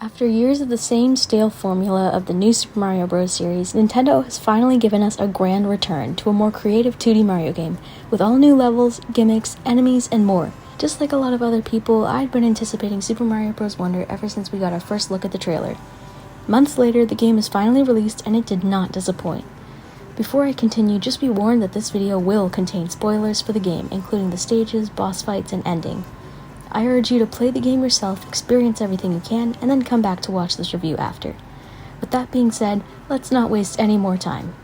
After years of the same stale formula of the new Super Mario Bros. Series, Nintendo has finally given us a grand return to a more creative 2D Mario game, with all new levels, gimmicks, enemies, and more. Just like a lot of other people, I'd been anticipating Super Mario Bros. Wonder ever since we got our first look at the trailer. Months later, the game is finally released, and it did not disappoint. Before I continue, just be warned that this video will contain spoilers for the game, including the stages, boss fights, and ending. I urge you to play the game yourself, experience everything you can, and then come back to watch this review after. With that being said, let's not waste any more time.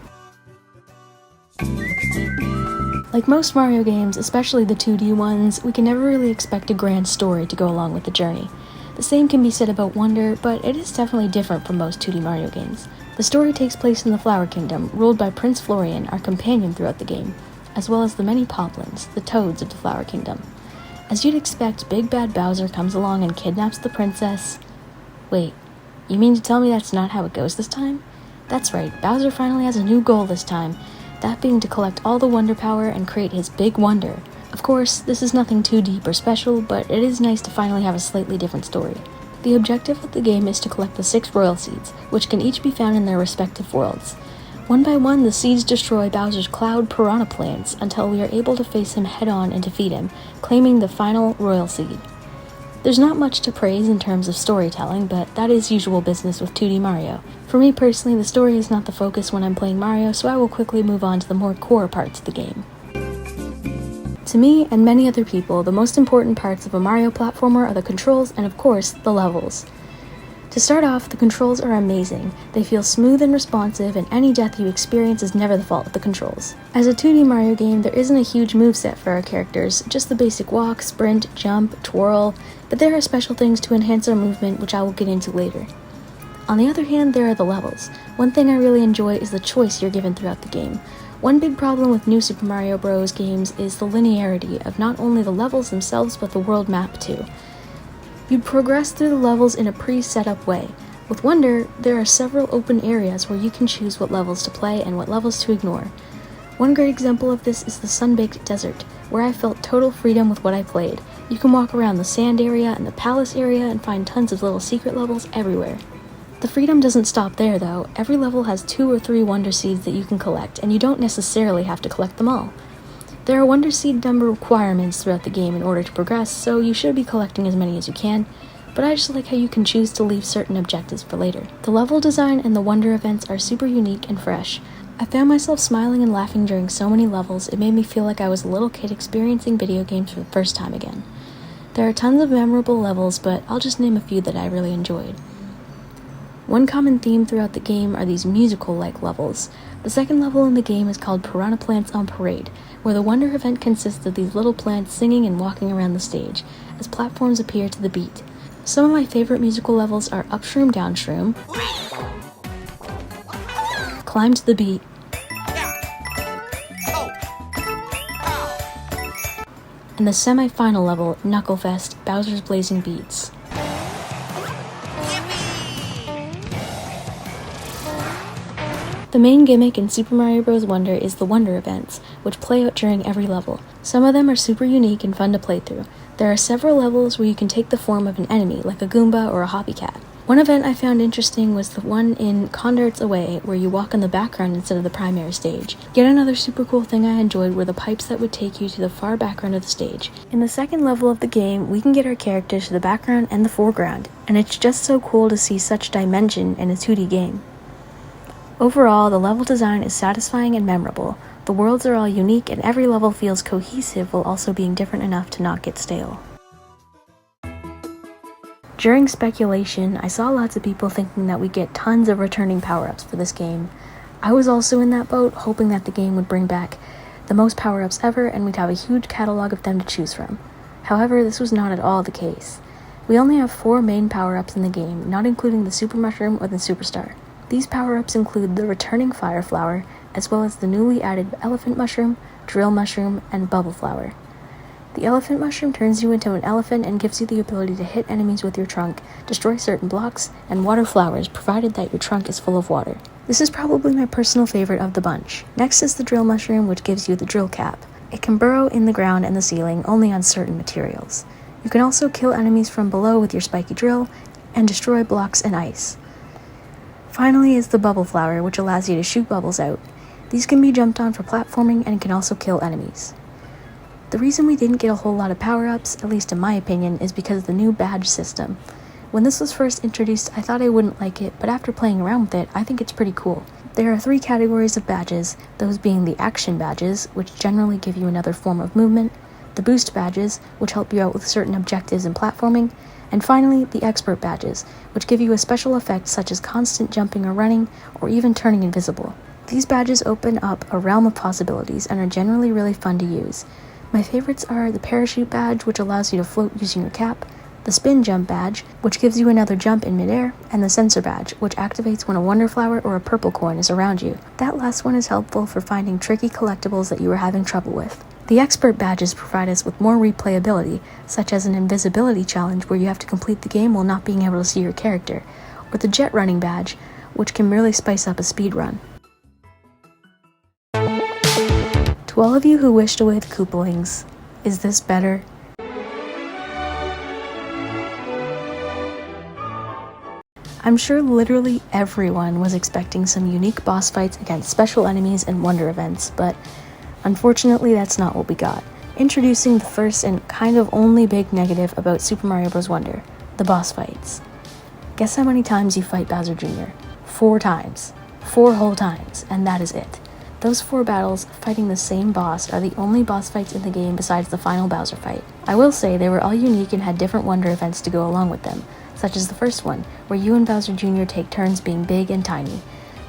Like most Mario games, especially the 2D ones, we can never really expect a grand story to go along with the journey. The same can be said about Wonder, but it is definitely different from most 2D Mario games. The story takes place in the Flower Kingdom, ruled by Prince Florian, our companion throughout the game, as well as the many Poplins, the toads of the Flower Kingdom. As you'd expect, Big Bad Bowser comes along and kidnaps the princess. Wait, you mean to tell me that's not how it goes this time? That's right, Bowser finally has a new goal this time, that being to collect all the Wonder Power and create his big wonder. Of course, this is nothing too deep or special, but it is nice to finally have a slightly different story. The objective of the game is to collect the 6 Royal Seeds, which can each be found in their respective worlds. One by one, the seeds destroy Bowser's Cloud Piranha plants until we are able to face him head-on and defeat him, claiming the final Royal Seed. There's not much to praise in terms of storytelling, but that is usual business with 2D Mario. For me personally, the story is not the focus when I'm playing Mario, so I will quickly move on to the more core parts of the game. To me, and many other people, the most important parts of a Mario platformer are the controls and, of course, the levels. To start off, the controls are amazing. They feel smooth and responsive, and any death you experience is never the fault of the controls. As a 2D Mario game, there isn't a huge moveset for our characters, just the basic walk, sprint, jump, twirl, but there are special things to enhance our movement, which I will get into later. On the other hand, there are the levels. One thing I really enjoy is the choice you're given throughout the game. One big problem with new Super Mario Bros. Games is the linearity of not only the levels themselves, but the world map too. You'd progress through the levels in a pre-set-up way. With Wonder, there are several open areas where you can choose what levels to play and what levels to ignore. One great example of this is the Sun-Baked Desert, where I felt total freedom with what I played. You can walk around the sand area and the palace area and find tons of little secret levels everywhere. The freedom doesn't stop there though. Every level has 2 or 3 Wonder Seeds that you can collect, and you don't necessarily have to collect them all. There are Wonder Seed number requirements throughout the game in order to progress, so you should be collecting as many as you can, but I just like how you can choose to leave certain objectives for later. The level design and the Wonder events are super unique and fresh. I found myself smiling and laughing during so many levels, it made me feel like I was a little kid experiencing video games for the first time again. There are tons of memorable levels, but I'll just name a few that I really enjoyed. One common theme throughout the game are these musical-like levels. The second level in the game is called Piranha Plants on Parade, where the Wonder event consists of these little plants singing and walking around the stage, as platforms appear to the beat. Some of my favorite musical levels are Upshroom Downshroom, Climb to the Beat, and the semi-final level, Knucklefest, Bowser's Blazing Beats. The main gimmick in Super Mario Bros. Wonder is the Wonder events, which play out during every level. Some of them are super unique and fun to play through. There are several levels where you can take the form of an enemy, like a Goomba or a Hoppy Cat. One event I found interesting was the one in Condarts Away, where you walk in the background instead of the primary stage. Yet another super cool thing I enjoyed were the pipes that would take you to the far background of the stage. In the second level of the game, we can get our characters to the background and the foreground, and it's just so cool to see such dimension in a 2D game. Overall, the level design is satisfying and memorable. The worlds are all unique and every level feels cohesive while also being different enough to not get stale. During speculation, I saw lots of people thinking that we'd get tons of returning power-ups for this game. I was also in that boat, hoping that the game would bring back the most power-ups ever and we'd have a huge catalog of them to choose from. However, this was not at all the case. We only have 4 main power-ups in the game, not including the Super Mushroom or the Superstar. These power-ups include the returning Fire Flower, as well as the newly added Elephant Mushroom, Drill Mushroom, and Bubble Flower. The Elephant Mushroom turns you into an elephant and gives you the ability to hit enemies with your trunk, destroy certain blocks, and water flowers, provided that your trunk is full of water. This is probably my personal favorite of the bunch. Next is the Drill Mushroom, which gives you the Drill Cap. It can burrow in the ground and the ceiling only on certain materials. You can also kill enemies from below with your spiky drill, and destroy blocks and ice. Finally is the bubble flower, which allows you to shoot bubbles out. These can be jumped on for platforming and can also kill enemies. The reason we didn't get a whole lot of power-ups, at least in my opinion, is because of the new badge system. When this was first introduced, I thought I wouldn't like it, but after playing around with it, I think it's pretty cool. There are 3 categories of badges, those being the action badges, which generally give you another form of movement, the boost badges, which help you out with certain objectives in platforming, and finally, the expert badges, which give you a special effect such as constant jumping or running, or even turning invisible. These badges open up a realm of possibilities and are generally really fun to use. My favorites are the parachute badge, which allows you to float using your cap, the spin jump badge, which gives you another jump in midair, and the sensor badge, which activates when a wonder flower or a purple coin is around you. That last one is helpful for finding tricky collectibles that you are having trouble with. The expert badges provide us with more replayability, such as an invisibility challenge where you have to complete the game while not being able to see your character, or the jet running badge, which can really spice up a speed run. To all of you who wished away the Koopalings, is this better? I'm sure literally everyone was expecting some unique boss fights against special enemies and wonder events, but unfortunately that's not what we got. Introducing the first and kind of only big negative about Super Mario Bros. Wonder, the boss fights. Guess how many times you fight Bowser Jr.? 4 times. 4 whole times, and that is it. Those 4 battles, fighting the same boss, are the only boss fights in the game besides the final Bowser fight. I will say they were all unique and had different wonder events to go along with them, such as the first one, where you and Bowser Jr. take turns being big and tiny.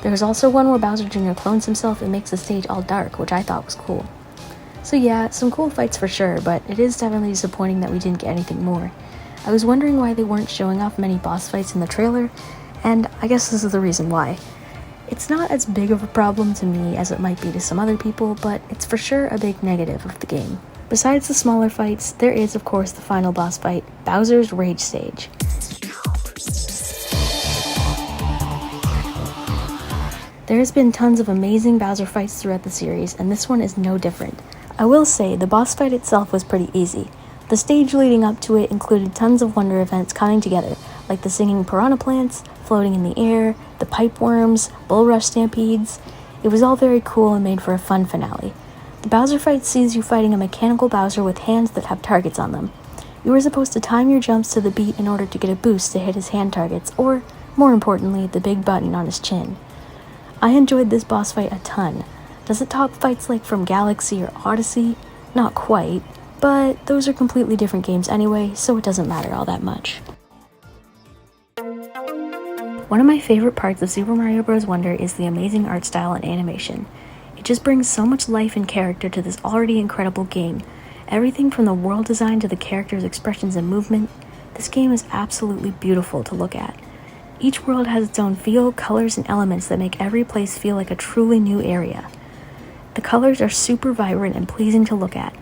There was also one where Bowser Jr. clones himself and makes the stage all dark, which I thought was cool. So yeah, some cool fights for sure, but it is definitely disappointing that we didn't get anything more. I was wondering why they weren't showing off many boss fights in the trailer, and I guess this is the reason why. It's not as big of a problem to me as it might be to some other people, but it's for sure a big negative of the game. Besides the smaller fights, there is of course the final boss fight, Bowser's Rage Stage. There has been tons of amazing Bowser fights throughout the series, and this one is no different. I will say, the boss fight itself was pretty easy. The stage leading up to it included tons of wonder events coming together, like the singing piranha plants, floating in the air, the pipe worms, bull rush stampedes. It was all very cool and made for a fun finale. The Bowser fight sees you fighting a mechanical Bowser with hands that have targets on them. You are supposed to time your jumps to the beat in order to get a boost to hit his hand targets, or, more importantly, the big button on his chin. I enjoyed this boss fight a ton. Does it top fights like from Galaxy or Odyssey? Not quite, but those are completely different games anyway, so it doesn't matter all that much. One of my favorite parts of Super Mario Bros. Wonder is the amazing art style and animation. It just brings so much life and character to this already incredible game. Everything from the world design to the characters' expressions and movement. This game is absolutely beautiful to look at. Each world has its own feel, colors, and elements that make every place feel like a truly new area. The colors are super vibrant and pleasing to look at.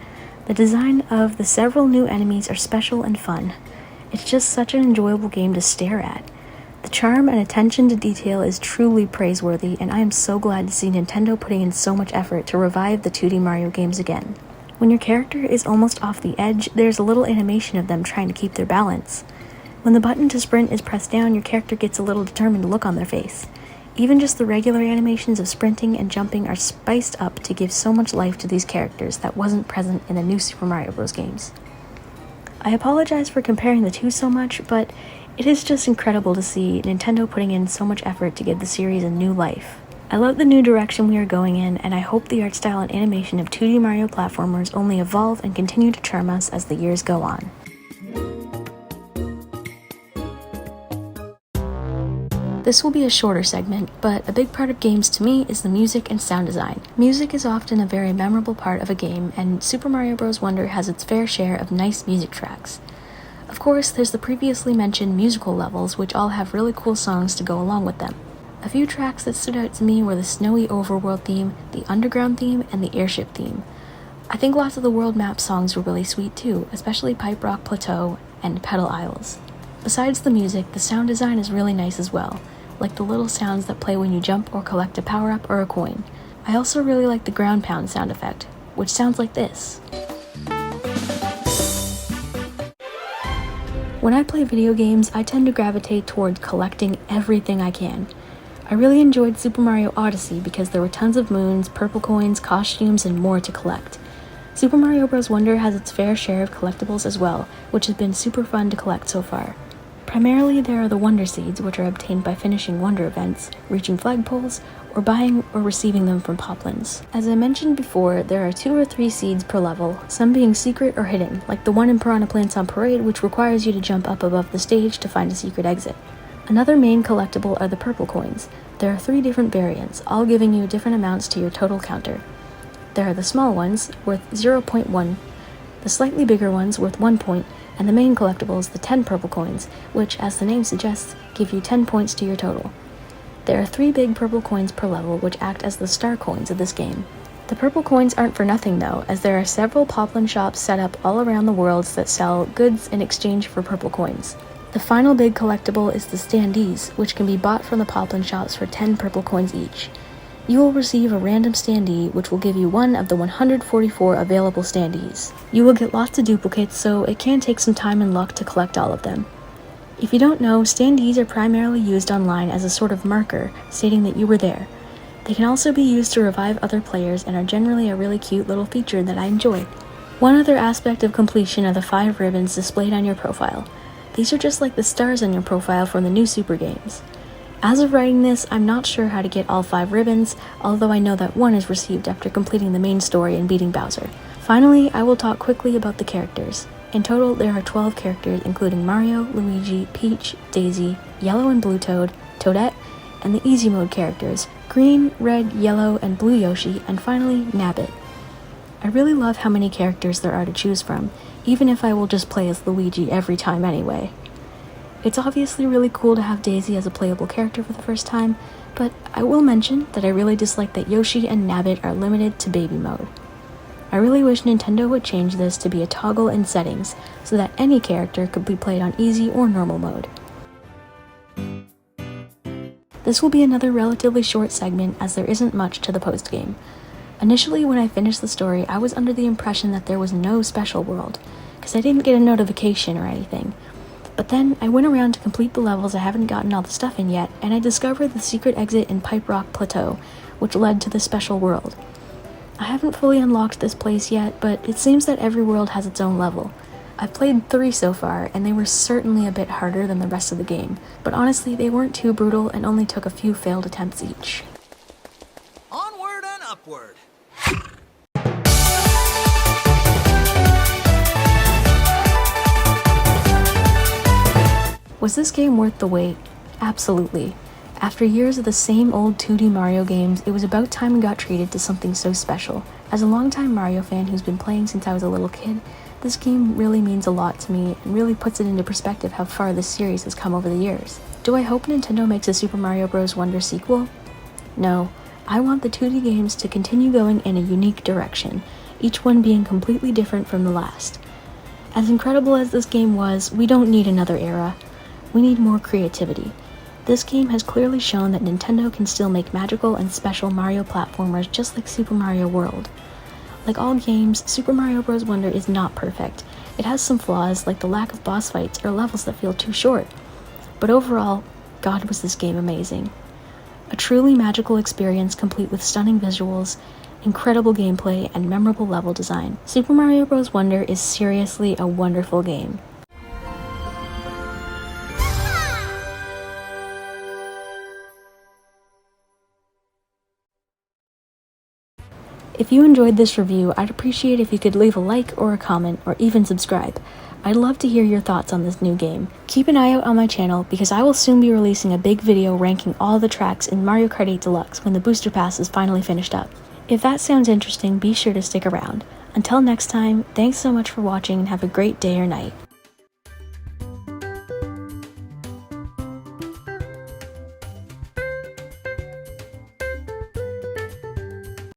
The design of the several new enemies are special and fun. It's just such an enjoyable game to stare at. The charm and attention to detail is truly praiseworthy, and I am so glad to see Nintendo putting in so much effort to revive the 2D Mario games again. When your character is almost off the edge, there's a little animation of them trying to keep their balance. When the button to sprint is pressed down, your character gets a little determined look on their face. Even just the regular animations of sprinting and jumping are spiced up to give so much life to these characters that wasn't present in the new Super Mario Bros. Games. I apologize for comparing the two so much, but it is just incredible to see Nintendo putting in so much effort to give the series a new life. I love the new direction we are going in, and I hope the art style and animation of 2D Mario platformers only evolve and continue to charm us as the years go on. This will be a shorter segment, but a big part of games to me is the music and sound design. Music is often a very memorable part of a game, and Super Mario Bros. Wonder has its fair share of nice music tracks. Of course, there's the previously mentioned musical levels, which all have really cool songs to go along with them. A few tracks that stood out to me were the Snowy Overworld theme, the Underground theme, and the Airship theme. I think lots of the world map songs were really sweet too, especially Pipe Rock Plateau and Petal Isles. Besides the music, the sound design is really nice as well, like the little sounds that play when you jump or collect a power-up or a coin. I also really like the ground pound sound effect, which sounds like this. When I play video games, I tend to gravitate toward collecting everything I can. I really enjoyed Super Mario Odyssey because there were tons of moons, purple coins, costumes, and more to collect. Super Mario Bros. Wonder has its fair share of collectibles as well, which has been super fun to collect so far. Primarily, there are the Wonder Seeds, which are obtained by finishing Wonder events, reaching flagpoles, or buying or receiving them from Poplins. As I mentioned before, there are 2 or 3 seeds per level, some being secret or hidden, like the one in Piranha Plants on Parade, which requires you to jump up above the stage to find a secret exit. Another main collectible are the purple coins. There are 3 different variants, all giving you different amounts to your total counter. There are the small ones, worth 0.1, the slightly bigger ones, worth 1 point, and the main collectibles, the 10 purple coins, which, as the name suggests, give you 10 points to your total. There are 3 big purple coins per level, which act as the star coins of this game. The purple coins aren't for nothing though, as there are several Poplin shops set up all around the worlds that sell goods in exchange for purple coins. The final big collectible is the standees, which can be bought from the Poplin shops for 10 purple coins each. You will receive a random standee, which will give you one of the 144 available standees. You will get lots of duplicates, so it can take some time and luck to collect all of them. If you don't know, standees are primarily used online as a sort of marker, stating that you were there. They can also be used to revive other players and are generally a really cute little feature that I enjoy. One other aspect of completion are the 5 ribbons displayed on your profile. These are just like the stars on your profile from the new Super games. As of writing this, I'm not sure how to get all 5 ribbons, although I know that 1 is received after completing the main story and beating Bowser. Finally, I will talk quickly about the characters. In total, there are 12 characters, including Mario, Luigi, Peach, Daisy, Yellow and Blue Toad, Toadette, and the Easy Mode characters, Green, Red, Yellow, and Blue Yoshi, and finally, Nabbit. I really love how many characters there are to choose from, even if I will just play as Luigi every time anyway. It's obviously really cool to have Daisy as a playable character for the first time, but I will mention that I really dislike that Yoshi and Nabbit are limited to baby mode. I really wish Nintendo would change this to be a toggle in settings, so that any character could be played on easy or normal mode. This will be another relatively short segment as there isn't much to the post-game. Initially, when I finished the story, I was under the impression that there was no special world, because I didn't get a notification or anything. But then, I went around to complete the levels I haven't gotten all the stuff in yet, and I discovered the secret exit in Pipe Rock Plateau, which led to the special world. I haven't fully unlocked this place yet, but it seems that every world has its own level. I've played 3 so far, and they were certainly a bit harder than the rest of the game, but honestly, they weren't too brutal and only took a few failed attempts each. Onward and upward! Was this game worth the wait? Absolutely. After years of the same old 2D Mario games, it was about time we got treated to something so special. As a longtime Mario fan who's been playing since I was a little kid, this game really means a lot to me and really puts it into perspective how far this series has come over the years. Do I hope Nintendo makes a Super Mario Bros. Wonder sequel? No. I want the 2D games to continue going in a unique direction, each one being completely different from the last. As incredible as this game was, we don't need another era. We need more creativity. This game has clearly shown that Nintendo can still make magical and special Mario platformers just like Super Mario World. Like all games, Super Mario Bros. Wonder is not perfect. It has some flaws like the lack of boss fights or levels that feel too short. But overall, God was this game amazing. A truly magical experience complete with stunning visuals, incredible gameplay, and memorable level design. Super Mario Bros. Wonder is seriously a wonderful game. If you enjoyed this review, I'd appreciate if you could leave a like or a comment or even subscribe. I'd love to hear your thoughts on this new game. Keep an eye out on my channel because I will soon be releasing a big video ranking all the tracks in Mario Kart 8 Deluxe when the booster pass is finally finished up. If that sounds interesting, be sure to stick around. Until next time, thanks so much for watching and have a great day or night.